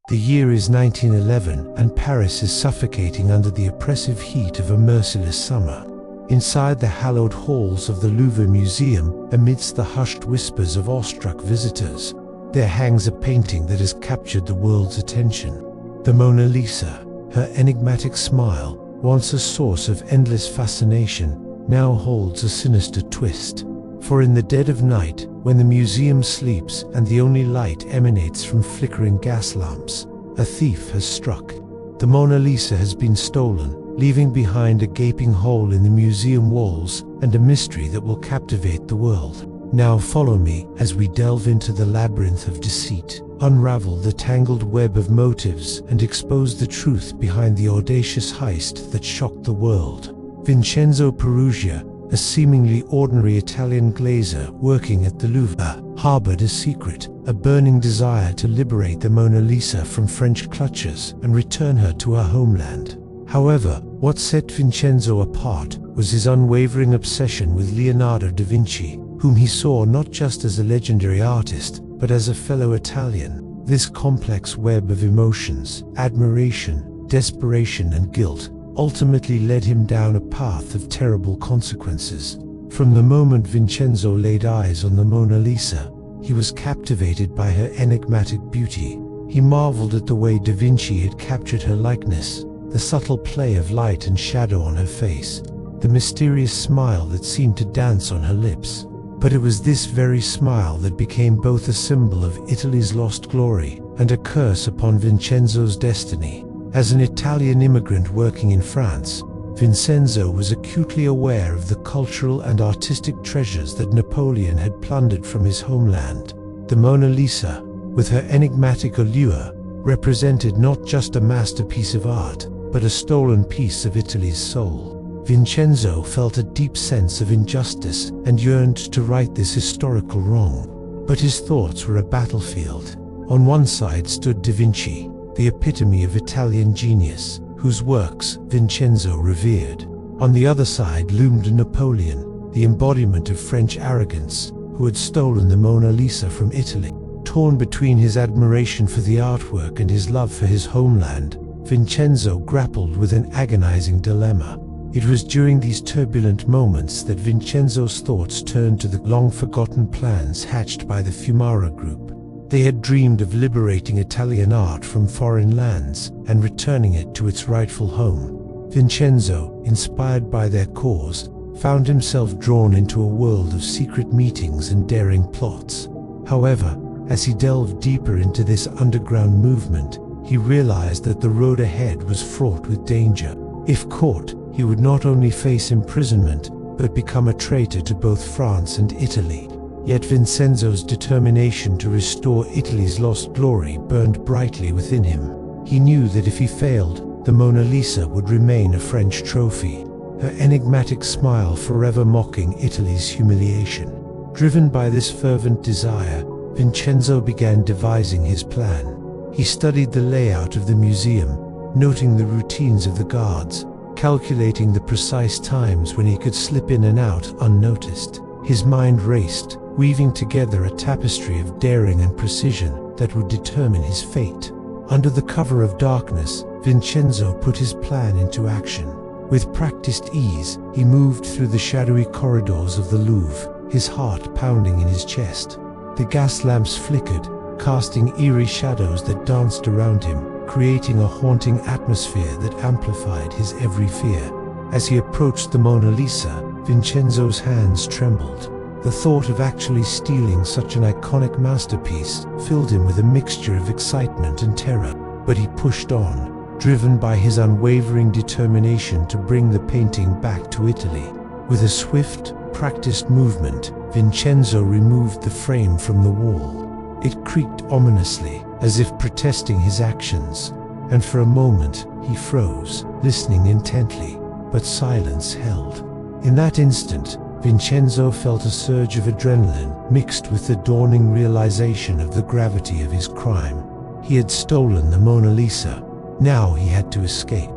The year is 1911, and Paris is suffocating under the oppressive heat of a merciless summer. Inside the hallowed halls of the Louvre Museum, amidst the hushed whispers of awestruck visitors, there hangs a painting that has captured the world's attention. The Mona Lisa. Her enigmatic smile, once a source of endless fascination, now holds a sinister twist. For in the dead of night, when the museum sleeps and the only light emanates from flickering gas lamps, a thief has struck. The Mona Lisa has been stolen, leaving behind a gaping hole in the museum walls and a mystery that will captivate the world. Now follow me as we delve into the labyrinth of deceit, unravel the tangled web of motives, and expose the truth behind the audacious heist that shocked the world. Vincenzo Peruggia, a seemingly ordinary Italian glazier working at the Louvre, harbored a secret, a burning desire to liberate the Mona Lisa from French clutches and return her to her homeland. However, what set Vincenzo apart was his unwavering obsession with Leonardo da Vinci, whom he saw not just as a legendary artist, but as a fellow Italian. This complex web of emotions, admiration, desperation, and guilt ultimately led him down a path of terrible consequences. From the moment Vincenzo laid eyes on the Mona Lisa, he was captivated by her enigmatic beauty. He marveled at the way da Vinci had captured her likeness, the subtle play of light and shadow on her face, the mysterious smile that seemed to dance on her lips. But it was this very smile that became both a symbol of Italy's lost glory and a curse upon Vincenzo's destiny. As an Italian immigrant working in France, Vincenzo was acutely aware of the cultural and artistic treasures that Napoleon had plundered from his homeland. The Mona Lisa, with her enigmatic allure, represented not just a masterpiece of art, but a stolen piece of Italy's soul. Vincenzo felt a deep sense of injustice and yearned to right this historical wrong. But his thoughts were a battlefield. On one side stood da Vinci, the epitome of Italian genius, whose works Vincenzo revered. On the other side loomed Napoleon, the embodiment of French arrogance, who had stolen the Mona Lisa from Italy. Torn between his admiration for the artwork and his love for his homeland, Vincenzo grappled with an agonizing dilemma. It was during these turbulent moments that Vincenzo's thoughts turned to the long-forgotten plans hatched by the Fiumara group. They had dreamed of liberating Italian art from foreign lands and returning it to its rightful home. Vincenzo, inspired by their cause, found himself drawn into a world of secret meetings and daring plots. However, as he delved deeper into this underground movement, he realized that the road ahead was fraught with danger. If caught, he would not only face imprisonment, but become a traitor to both France and Italy. Yet Vincenzo's determination to restore Italy's lost glory burned brightly within him. He knew that if he failed, the Mona Lisa would remain a French trophy, her enigmatic smile forever mocking Italy's humiliation. Driven by this fervent desire, Vincenzo began devising his plan. He studied the layout of the museum, noting the routines of the guards, calculating the precise times when he could slip in and out unnoticed. His mind raced, weaving together a tapestry of daring and precision that would determine his fate. Under the cover of darkness, Vincenzo put his plan into action. With practiced ease, he moved through the shadowy corridors of the Louvre, his heart pounding in his chest. The gas lamps flickered, casting eerie shadows that danced around him, creating a haunting atmosphere that amplified his every fear. As he approached the Mona Lisa, Vincenzo's hands trembled. The thought of actually stealing such an iconic masterpiece filled him with a mixture of excitement and terror. But he pushed on, driven by his unwavering determination to bring the painting back to Italy. With a swift, practiced movement, Vincenzo removed the frame from the wall. It creaked ominously, as if protesting his actions, and for a moment he froze, listening intently, but silence held. In that instant, Vincenzo felt a surge of adrenaline mixed with the dawning realization of the gravity of his crime. He had stolen the Mona Lisa. Now he had to escape.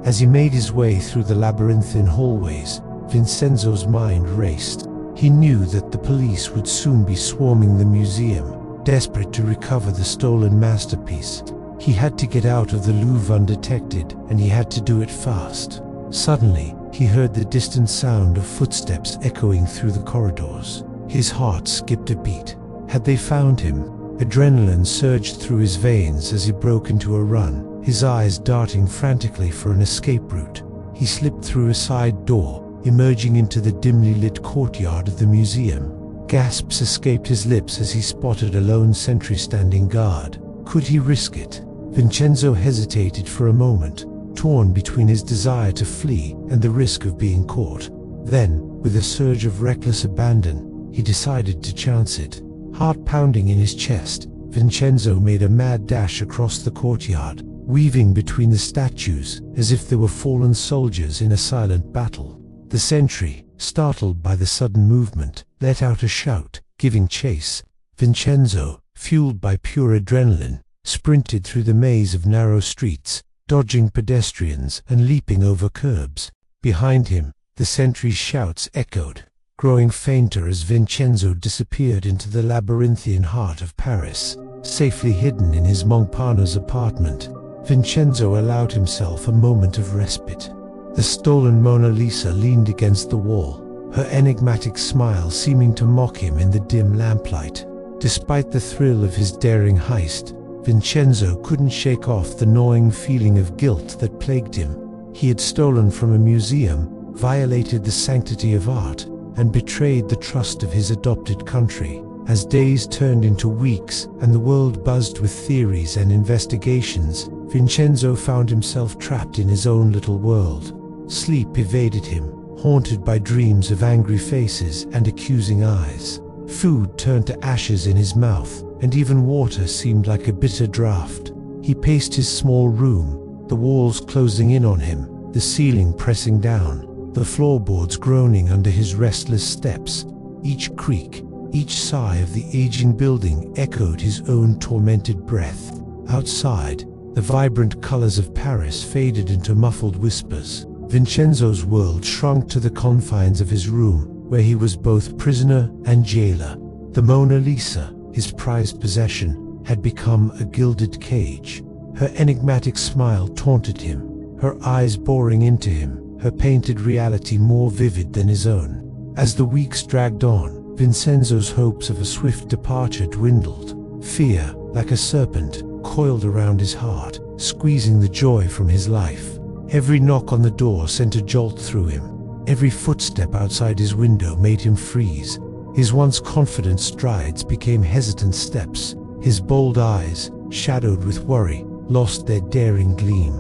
As he made his way through the labyrinthine hallways, Vincenzo's mind raced. He knew that the police would soon be swarming the museum, desperate to recover the stolen masterpiece. He He had to get out of the Louvre undetected, and he had to do it fast. Suddenly, he heard the distant sound of footsteps echoing through the corridors. His heart skipped a beat. Had they found him? Adrenaline surged through his veins as he broke into a run, his eyes darting frantically for an escape route. He slipped through a side door, emerging into the dimly lit courtyard of the museum. Gasps escaped his lips as he spotted a lone sentry standing guard. Could he risk it? Vincenzo hesitated for a moment, torn between his desire to flee and the risk of being caught. Then, with a surge of reckless abandon, he decided to chance it. Heart pounding in his chest, Vincenzo made a mad dash across the courtyard, weaving between the statues as if they were fallen soldiers in a silent battle. The sentry, startled by the sudden movement, let out a shout, giving chase. Vincenzo, fueled by pure adrenaline, sprinted through the maze of narrow streets, dodging pedestrians and leaping over curbs. Behind him, the sentry's shouts echoed, growing fainter as Vincenzo disappeared into the labyrinthian heart of Paris. Safely hidden in his Montparnasse apartment, Vincenzo allowed himself a moment of respite. The stolen Mona Lisa leaned against the wall, her enigmatic smile seeming to mock him in the dim lamplight. Despite the thrill of his daring heist, Vincenzo couldn't shake off the gnawing feeling of guilt that plagued him. He had stolen from a museum, violated the sanctity of art, and betrayed the trust of his adopted country. As days turned into weeks and the world buzzed with theories and investigations, Vincenzo found himself trapped in his own little world. Sleep evaded him, haunted by dreams of angry faces and accusing eyes. Food turned to ashes in his mouth, and even water seemed like a bitter draught. He paced his small room, the walls closing in on him, the ceiling pressing down, the floorboards groaning under his restless steps. Each creak, each sigh of the aging building echoed his own tormented breath. Outside, the vibrant colors of Paris faded into muffled whispers. Vincenzo's world shrunk to the confines of his room, where he was both prisoner and jailer. The Mona Lisa, his prized possession, had become a gilded cage. Her enigmatic smile taunted him, her eyes boring into him, her painted reality more vivid than his own. As the weeks dragged on, Vincenzo's hopes of a swift departure dwindled. Fear, like a serpent, coiled around his heart, squeezing the joy from his life. Every knock on the door sent a jolt through him. Every footstep outside his window made him freeze. His once confident strides became hesitant steps. His bold eyes, shadowed with worry, lost their daring gleam.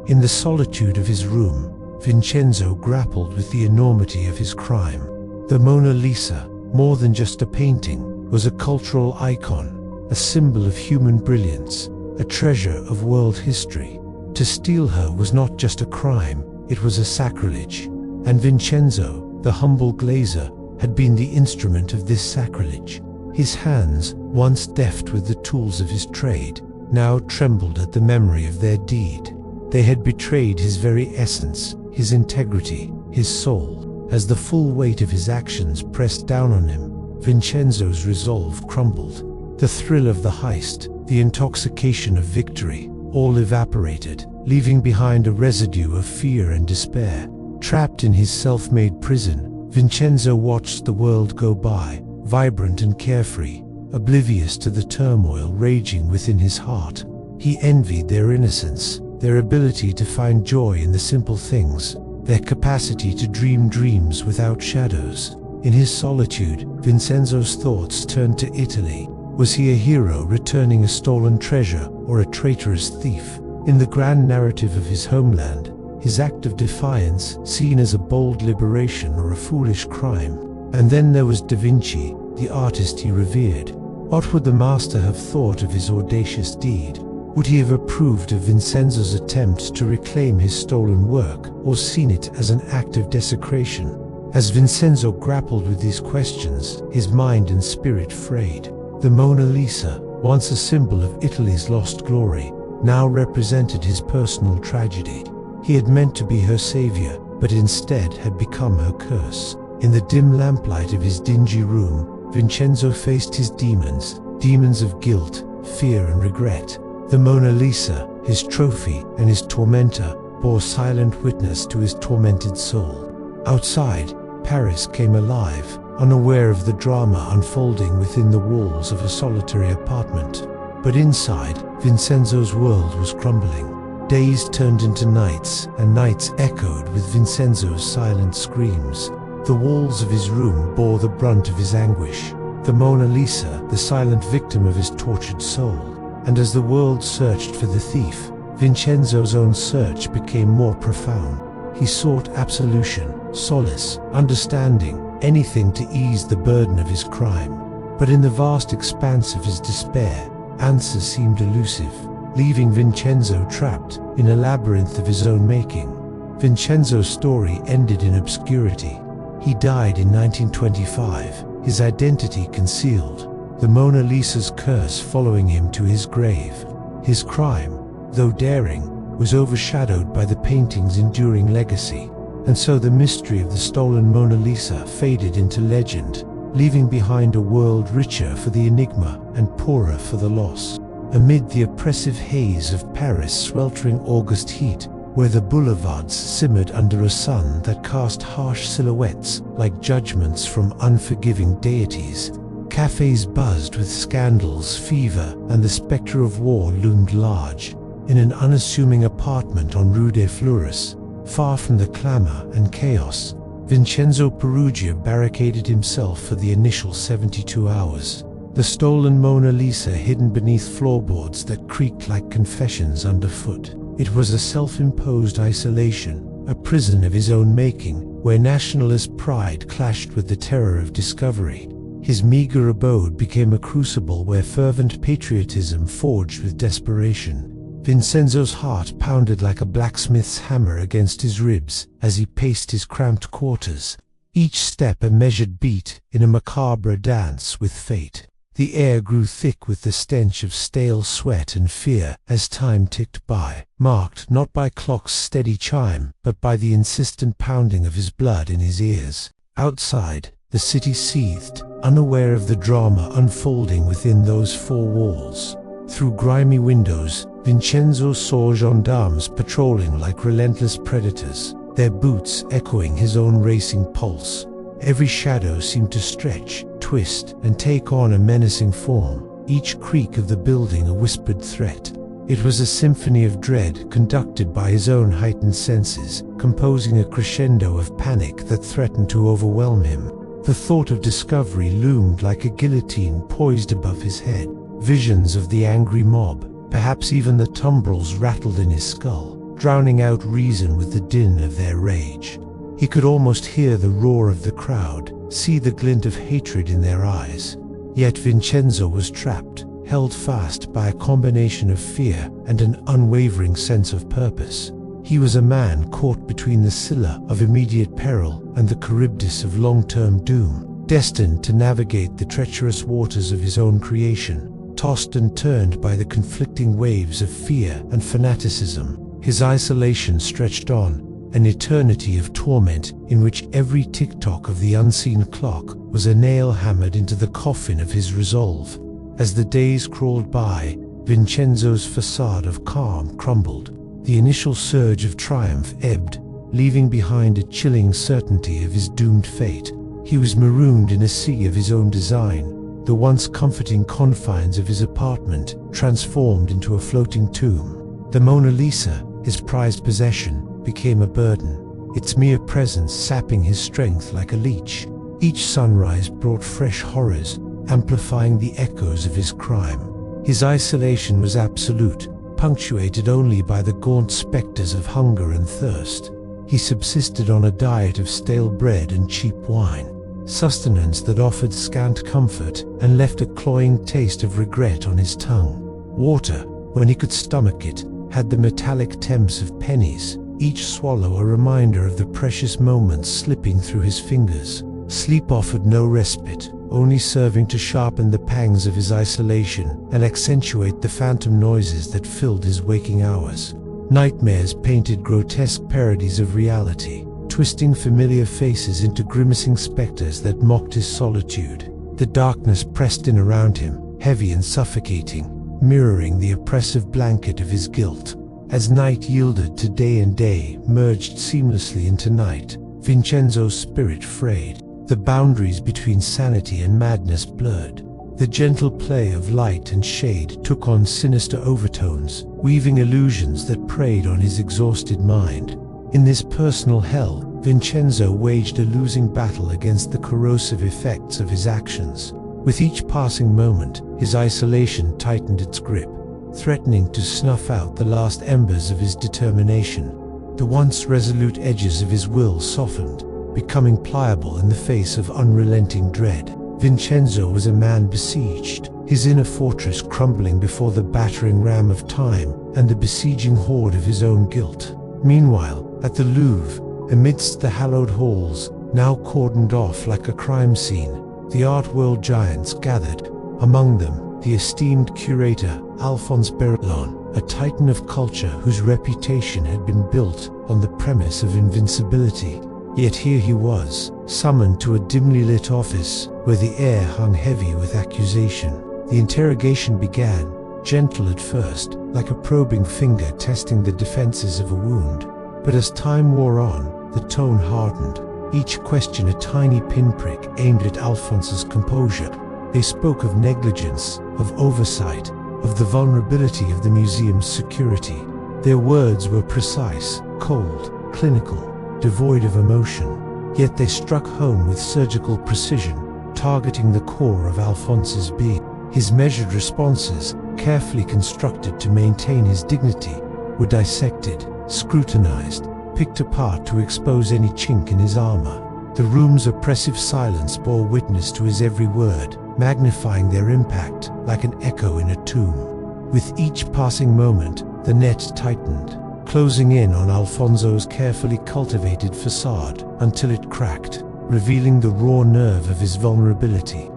In the solitude of his room, Vincenzo grappled with the enormity of his crime. The Mona Lisa, more than just a painting, was a cultural icon, a symbol of human brilliance, a treasure of world history. To steal her was not just a crime, it was a sacrilege. And Vincenzo, the humble glazier, had been the instrument of this sacrilege. His hands, once deft with the tools of his trade, now trembled at the memory of their deed. They had betrayed his very essence, his integrity, his soul. As the full weight of his actions pressed down on him, Vincenzo's resolve crumbled. The thrill of the heist, the intoxication of victory, all evaporated, leaving behind a residue of fear and despair. Trapped in his self-made prison, Vincenzo watched the world go by, vibrant and carefree, oblivious to the turmoil raging within his heart. He envied their innocence, their ability to find joy in the simple things, their capacity to dream dreams without shadows. In his solitude, Vincenzo's thoughts turned to Italy. Was he a hero returning a stolen treasure or a traitorous thief? In the grand narrative of his homeland, his act of defiance seen as a bold liberation or a foolish crime. And then there was Da Vinci, the artist he revered. What would the master have thought of his audacious deed? Would he have approved of Vincenzo's attempt to reclaim his stolen work, or seen it as an act of desecration? As Vincenzo grappled with these questions, his mind and spirit frayed. The Mona Lisa, once a symbol of Italy's lost glory, now represented his personal tragedy. He had meant to be her savior, but instead had become her curse. In the dim lamplight of his dingy room, Vincenzo faced his demons, demons of guilt, fear and regret. The Mona Lisa, his trophy and his tormentor, bore silent witness to his tormented soul. Outside, Paris came alive, unaware of the drama unfolding within the walls of a solitary apartment. But inside, Vincenzo's world was crumbling. Days turned into nights, and nights echoed with Vincenzo's silent screams. The walls of his room bore the brunt of his anguish. The Mona Lisa, the silent victim of his tortured soul. And as the world searched for the thief, Vincenzo's own search became more profound. He sought absolution, solace, understanding, anything to ease the burden of his crime. But in the vast expanse of his despair, answers seemed elusive, leaving Vincenzo trapped in a labyrinth of his own making. Vincenzo's story ended in obscurity. He died in 1925, his identity concealed, the Mona Lisa's curse following him to his grave. His crime, though daring, was overshadowed by the painting's enduring legacy, and so the mystery of the stolen Mona Lisa faded into legend, leaving behind a world richer for the enigma and poorer for the loss. Amid the oppressive haze of Paris' sweltering August heat, where the boulevards simmered under a sun that cast harsh silhouettes like judgments from unforgiving deities, cafes buzzed with scandals, fever, and the spectre of war loomed large. In an unassuming apartment on Rue des Fleurs, far from the clamor and chaos, Vincenzo Peruggia barricaded himself for the initial 72 hours. The stolen Mona Lisa hidden beneath floorboards that creaked like confessions underfoot. It was a self-imposed isolation, a prison of his own making, where nationalist pride clashed with the terror of discovery. His meager abode became a crucible where fervent patriotism forged with desperation. Vincenzo's heart pounded like a blacksmith's hammer against his ribs as he paced his cramped quarters, each step a measured beat in a macabre dance with fate. The air grew thick with the stench of stale sweat and fear as time ticked by, marked not by clock's steady chime, but by the insistent pounding of his blood in his ears. Outside, the city seethed, unaware of the drama unfolding within those four walls. Through grimy windows, Vincenzo saw gendarmes patrolling like relentless predators, their boots echoing his own racing pulse. Every shadow seemed to stretch, twist, and take on a menacing form, each creak of the building a whispered threat. It was a symphony of dread conducted by his own heightened senses, composing a crescendo of panic that threatened to overwhelm him. The thought of discovery loomed like a guillotine poised above his head. Visions of the angry mob, perhaps even the tumbrils rattled in his skull, drowning out reason with the din of their rage. He could almost hear the roar of the crowd, see the glint of hatred in their eyes. Yet Vincenzo was trapped, held fast by a combination of fear and an unwavering sense of purpose. He was a man caught between the Scylla of immediate peril and the Charybdis of long-term doom, destined to navigate the treacherous waters of his own creation, tossed and turned by the conflicting waves of fear and fanaticism. His isolation stretched on, an eternity of torment in which every tick-tock of the unseen clock was a nail hammered into the coffin of his resolve. As the days crawled by, Vincenzo's facade of calm crumbled. The initial surge of triumph ebbed, leaving behind a chilling certainty of his doomed fate. He was marooned in a sea of his own design, the once comforting confines of his apartment transformed into a floating tomb. The Mona Lisa, his prized possession, became a burden, its mere presence sapping his strength like a leech. Each sunrise brought fresh horrors, amplifying the echoes of his crime. His isolation was absolute, punctuated only by the gaunt specters of hunger and thirst. He subsisted on a diet of stale bread and cheap wine, sustenance that offered scant comfort and left a cloying taste of regret on his tongue. Water, when he could stomach it, had the metallic temps of pennies, each swallow a reminder of the precious moments slipping through his fingers. Sleep offered no respite, only serving to sharpen the pangs of his isolation and accentuate the phantom noises that filled his waking hours. Nightmares painted grotesque parodies of reality, twisting familiar faces into grimacing specters that mocked his solitude. The darkness pressed in around him, heavy and suffocating, mirroring the oppressive blanket of his guilt. As night yielded to day and day merged seamlessly into night, Vincenzo's spirit frayed. The boundaries between sanity and madness blurred. The gentle play of light and shade took on sinister overtones, weaving illusions that preyed on his exhausted mind. In this personal hell, Vincenzo waged a losing battle against the corrosive effects of his actions. With each passing moment, his isolation tightened its grip, threatening to snuff out the last embers of his determination. The once resolute edges of his will softened, becoming pliable in the face of unrelenting dread. Vincenzo was a man besieged, his inner fortress crumbling before the battering ram of time and the besieging horde of his own guilt. Meanwhile, at the Louvre, amidst the hallowed halls, now cordoned off like a crime scene, the art world giants gathered. Among them, the esteemed curator Alphonse Berillon, a titan of culture whose reputation had been built on the premise of invincibility. Yet here he was, summoned to a dimly lit office where the air hung heavy with accusation. The interrogation began, gentle at first, like a probing finger testing the defenses of a wound. But as time wore on, the tone hardened, each question a tiny pinprick aimed at Alphonse's composure. They spoke of negligence, of oversight, of the vulnerability of the museum's security. Their words were precise, cold, clinical, devoid of emotion, yet they struck home with surgical precision, targeting the core of Alphonse's being. His measured responses, carefully constructed to maintain his dignity, were dissected, scrutinized, picked apart to expose any chink in his armor. The room's oppressive silence bore witness to his every word, magnifying their impact like an echo in a tomb. With each passing moment, the net tightened, closing in on Alfonso's carefully cultivated facade until it cracked, revealing the raw nerve of his vulnerability.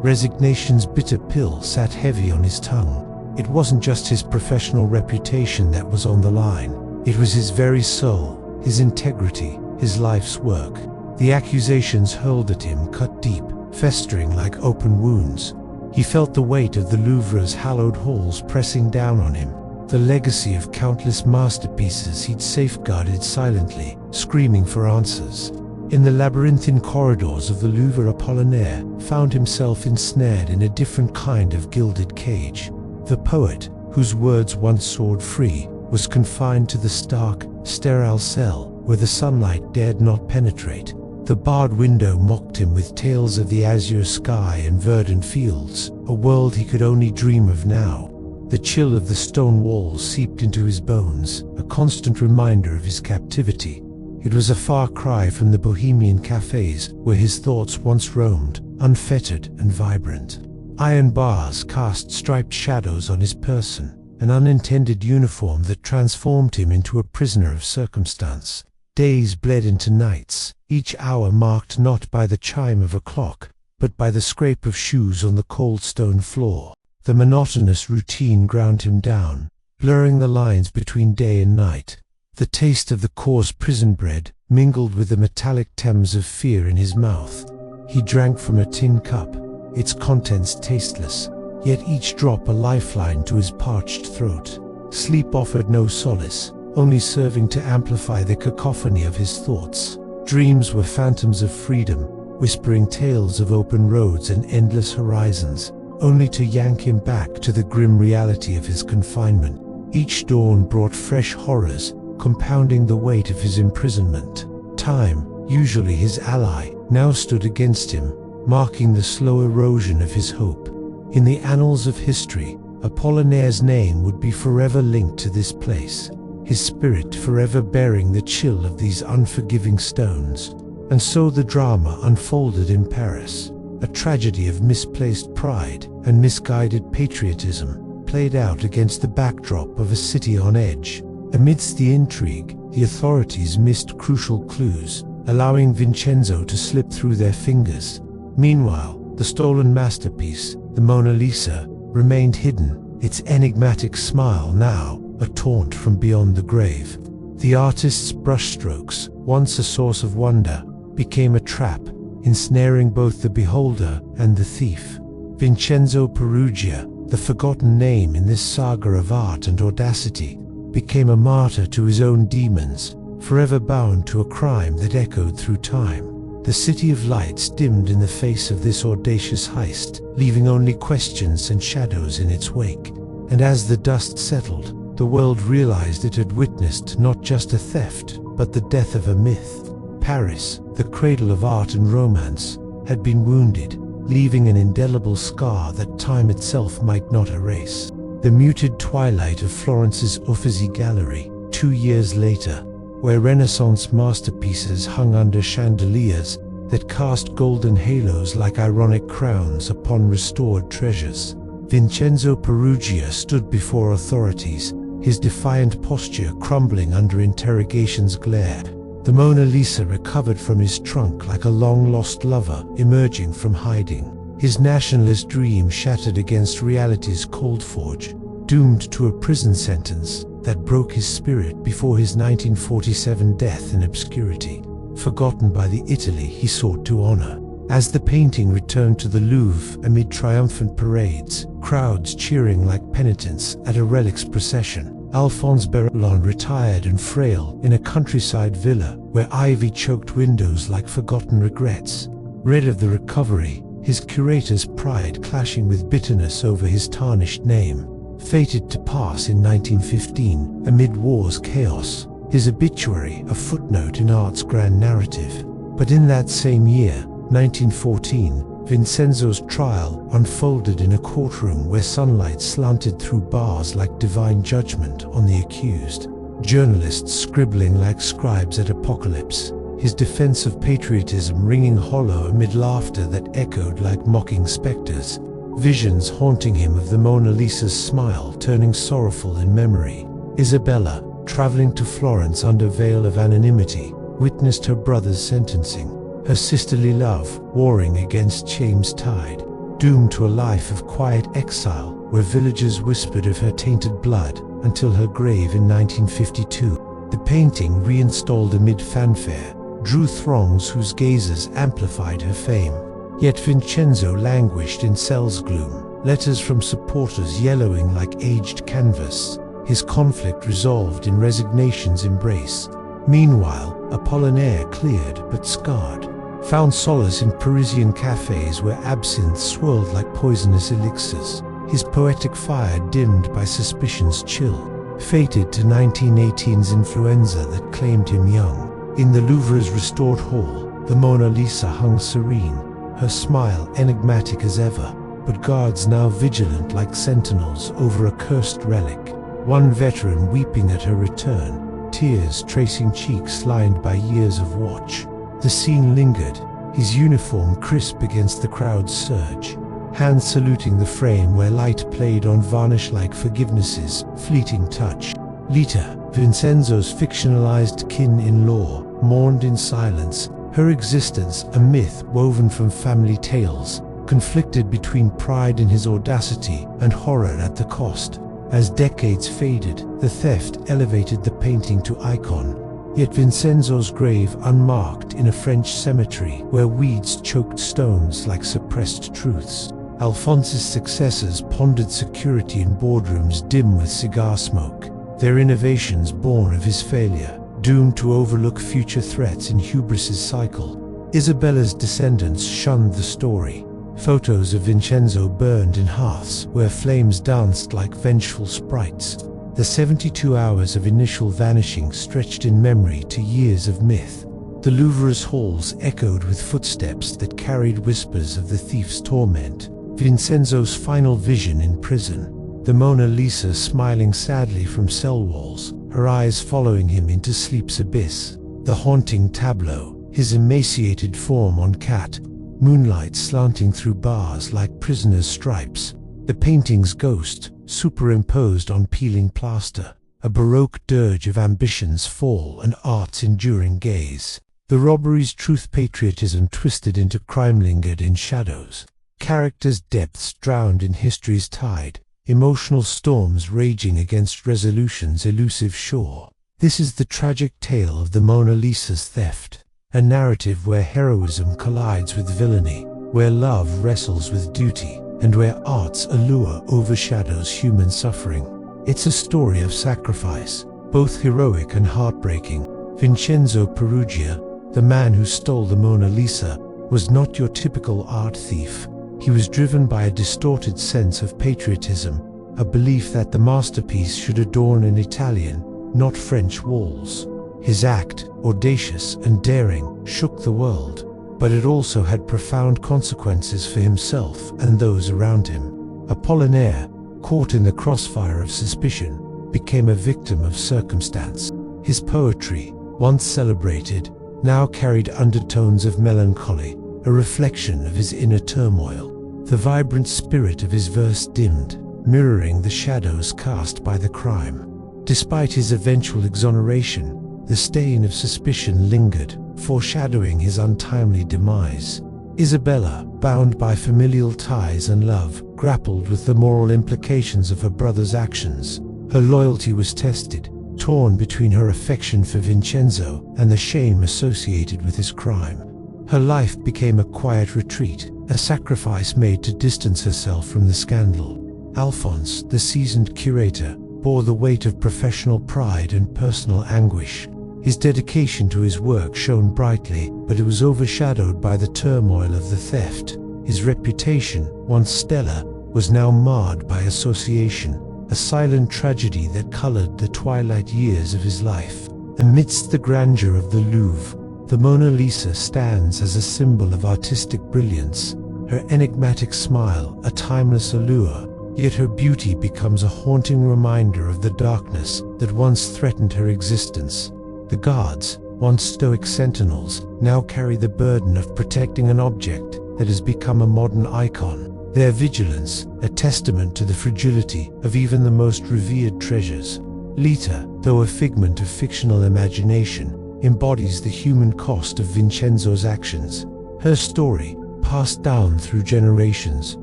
Resignation's bitter pill sat heavy on his tongue. It wasn't just his professional reputation that was on the line. It was his very soul, his integrity, his life's work. The accusations hurled at him cut deep, festering like open wounds. He felt the weight of the Louvre's hallowed halls pressing down on him, the legacy of countless masterpieces he'd safeguarded silently, screaming for answers. In the labyrinthine corridors of the Louvre, Apollinaire found himself ensnared in a different kind of gilded cage. The poet, whose words once soared free, was confined to the stark, sterile cell where the sunlight dared not penetrate. The barred window mocked him with tales of the azure sky and verdant fields, a world he could only dream of now. The chill of the stone walls seeped into his bones, a constant reminder of his captivity. It was a far cry from the bohemian cafes where his thoughts once roamed, unfettered and vibrant. Iron bars cast striped shadows on his person, an unintended uniform that transformed him into a prisoner of circumstance. Days bled into nights, each hour marked not by the chime of a clock, but by the scrape of shoes on the cold stone floor. The monotonous routine ground him down, blurring the lines between day and night. The taste of the coarse prison bread mingled with the metallic Thames of fear in his mouth. He drank from a tin cup, its contents tasteless, yet each drop a lifeline to his parched throat. Sleep offered no solace, only serving to amplify the cacophony of his thoughts. Dreams were phantoms of freedom, whispering tales of open roads and endless horizons, only to yank him back to the grim reality of his confinement. Each dawn brought fresh horrors, compounding the weight of his imprisonment. Time, usually his ally, now stood against him, marking the slow erosion of his hope. In the annals of history, Apollinaire's name would be forever linked to this place, his spirit forever bearing the chill of these unforgiving stones. And so the drama unfolded in Paris, a tragedy of misplaced pride and misguided patriotism, played out against the backdrop of a city on edge. Amidst the intrigue, the authorities missed crucial clues, allowing Vincenzo to slip through their fingers. Meanwhile, the stolen masterpiece, the Mona Lisa, remained hidden, its enigmatic smile now a taunt from beyond the grave. The artist's brushstrokes, once a source of wonder, became a trap, ensnaring both the beholder and the thief. Vincenzo Peruggia, the forgotten name in this saga of art and audacity, became a martyr to his own demons, forever bound to a crime that echoed through time. The City of Lights dimmed in the face of this audacious heist, leaving only questions and shadows in its wake. And as the dust settled, the world realized it had witnessed not just a theft, but the death of a myth. Paris, the cradle of art and romance, had been wounded, leaving an indelible scar that time itself might not erase. The muted twilight of Florence's Uffizi Gallery, 2 years later, where Renaissance masterpieces hung under chandeliers that cast golden halos like ironic crowns upon restored treasures. Vincenzo Peruggia stood before authorities, his defiant posture crumbling under interrogation's glare. The Mona Lisa recovered from his trunk like a long-lost lover emerging from hiding. His nationalist dream shattered against reality's cold forge, doomed to a prison sentence that broke his spirit before his 1947 death in obscurity, forgotten by the Italy he sought to honor. As the painting returned to the Louvre amid triumphant parades, crowds cheering like penitents at a relics procession, Alphonse Berlin retired and frail in a countryside villa where ivy choked windows like forgotten regrets. Rid of the recovery, his curator's pride clashing with bitterness over his tarnished name. Fated to pass in 1915 amid war's chaos, his obituary a footnote in art's grand narrative. But in that same year, 1914, Vincenzo's trial unfolded in a courtroom where sunlight slanted through bars like divine judgment on the accused. Journalists scribbling like scribes at apocalypse, his defense of patriotism ringing hollow amid laughter that echoed like mocking specters. Visions haunting him of the Mona Lisa's smile turning sorrowful in memory. Isabella, traveling to Florence under veil of anonymity, witnessed her brother's sentencing, her sisterly love warring against shame's tide, doomed to a life of quiet exile where villagers whispered of her tainted blood until her grave in 1952. The painting, reinstalled amid fanfare, drew throngs whose gazes amplified her fame. Yet Vincenzo languished in cell's gloom, letters from supporters yellowing like aged canvas, his conflict resolved in resignation's embrace. Meanwhile, Apollinaire, cleared but scarred, found solace in Parisian cafes where absinthe swirled like poisonous elixirs, his poetic fire dimmed by suspicion's chill. Fated to 1918's influenza that claimed him young, in the Louvre's restored hall, the Mona Lisa hung serene, her smile enigmatic as ever, but guards now vigilant like sentinels over a cursed relic. One veteran weeping at her return, tears tracing cheeks lined by years of watch. The scene lingered, his uniform crisp against the crowd's surge, hands saluting the frame where light played on varnish-like forgiveness's fleeting touch. Lita, Vincenzo's fictionalized kin-in-law, mourned in silence, her existence a myth woven from family tales, conflicted between pride in his audacity and horror at the cost. As decades faded, the theft elevated the painting to icon, yet Vincenzo's grave unmarked in a French cemetery where weeds choked stones like suppressed truths. Alphonse's successors pondered security in boardrooms dim with cigar smoke, their innovations born of his failure, doomed to overlook future threats in hubris's cycle. Isabella's descendants shunned the story. Photos of Vincenzo burned in hearths where flames danced like vengeful sprites. The 72 hours of initial vanishing stretched in memory to years of myth. The Louvre's halls echoed with footsteps that carried whispers of the thief's torment. Vincenzo's final vision in prison, the Mona Lisa smiling sadly from cell walls, her eyes following him into sleep's abyss. The haunting tableau, his emaciated form on cat, moonlight slanting through bars like prisoners' stripes. The painting's ghost, superimposed on peeling plaster, a baroque dirge of ambition's fall and art's enduring gaze. The Robbery's truth-patriotism twisted into crime lingered in shadows. Characters' depths drowned in history's tide, emotional storms raging against resolution's elusive shore. This is the tragic tale of the Mona Lisa's theft, a narrative where heroism collides with villainy, where love wrestles with duty, and where art's allure overshadows human suffering. It's a story of sacrifice, both heroic and heartbreaking. Vincenzo Peruggia, the man who stole the Mona Lisa, was not your typical art thief. He was driven by a distorted sense of patriotism, a belief that the masterpiece should adorn an Italian, not French walls. His act, audacious and daring, shook the world, but it also had profound consequences for himself and those around him. Apollinaire, caught in the crossfire of suspicion, became a victim of circumstance. His poetry, once celebrated, now carried undertones of melancholy, a reflection of his inner turmoil. The vibrant spirit of his verse dimmed, mirroring the shadows cast by the crime. Despite his eventual exoneration, the stain of suspicion lingered, foreshadowing his untimely demise. Isabella, bound by familial ties and love, grappled with the moral implications of her brother's actions. Her loyalty was tested, torn between her affection for Vincenzo and the shame associated with his crime. Her life became a quiet retreat, a sacrifice made to distance herself from the scandal. Alphonse, the seasoned curator, bore the weight of professional pride and personal anguish. His dedication to his work shone brightly, but it was overshadowed by the turmoil of the theft. His reputation, once stellar, was now marred by association, a silent tragedy that colored the twilight years of his life. Amidst the grandeur of the Louvre, the Mona Lisa stands as a symbol of artistic brilliance, her enigmatic smile a timeless allure, yet her beauty becomes a haunting reminder of the darkness that once threatened her existence. The guards, once stoic sentinels, now carry the burden of protecting an object that has become a modern icon. Their vigilance, a testament to the fragility of even the most revered treasures. Lita, though a figment of fictional imagination, embodies the human cost of Vincenzo's actions. Her story, passed down through generations,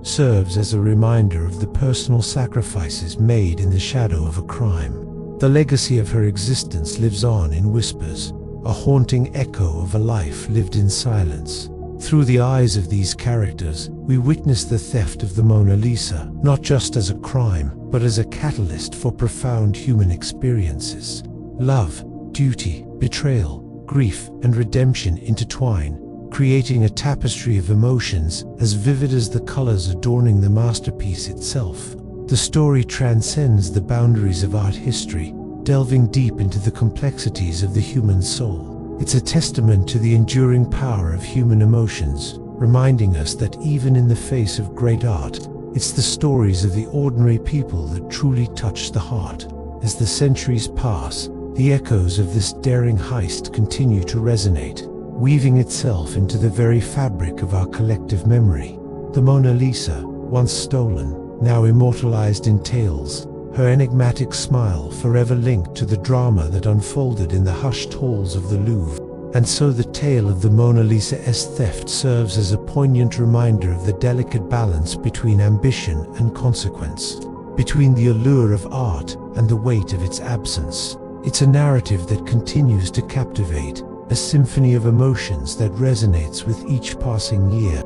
serves as a reminder of the personal sacrifices made in the shadow of a crime. The legacy of her existence lives on in whispers, a haunting echo of a life lived in silence. Through the eyes of these characters, we witness the theft of the Mona Lisa, not just as a crime, but as a catalyst for profound human experiences. Love, duty, betrayal, grief, and redemption intertwine, creating a tapestry of emotions as vivid as the colors adorning the masterpiece itself. The story transcends the boundaries of art history, delving deep into the complexities of the human soul. It's a testament to the enduring power of human emotions, reminding us that even in the face of great art, it's the stories of the ordinary people that truly touch the heart. As the centuries pass, the echoes of this daring heist continue to resonate, weaving itself into the very fabric of our collective memory. The Mona Lisa, once stolen, now immortalized in tales, her enigmatic smile forever linked to the drama that unfolded in the hushed halls of the Louvre. And so the tale of the Mona Lisa's theft serves as a poignant reminder of the delicate balance between ambition and consequence, between the allure of art and the weight of its absence. It's a narrative that continues to captivate, a symphony of emotions that resonates with each passing year.